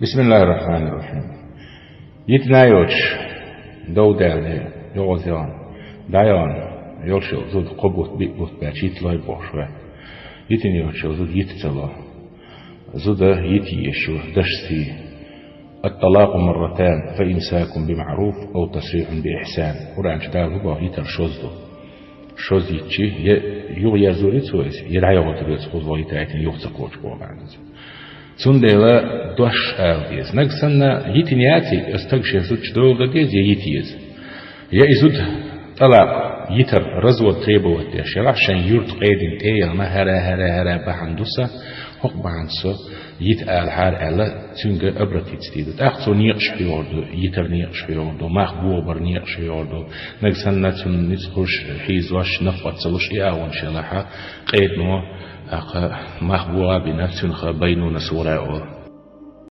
بسم الله الرحمن الرحيم. يتنايوش دو دالي يوزيان دايان يوشو زود قبوت بيقبوت باشيت لاي بوشوه يتنايوش زود يتسلا زود يتيشو دشسي الطلاق مرتان فإمساك بمعروف أو تسريع بإحسان ورانش دالو با يتر شوزدو شوز يتشي يغيا زوري تسويس يدعي وطريق خذ ويتاعتن يغتقوش بوغانز سندلا دوش آلديز نقصنا يتنياتي استغشي سوتش دولة ديز يتيز يأزود طلاق يتر رزوة تريبوة يشير عشان يرت قيدين تيل ما هرا بحندوسا حق بحندوسا يتقال حار ألا تنجا أبرتي تستيدت أخصو نيقش حيوردو يتر نيقش حيوردو مخبوبر نيقش حيوردو نقصنا تنسخوش حيزوش نفقت سلوش إياون شلحا قيد نو مخبوبة بنفسن خبينو نسورا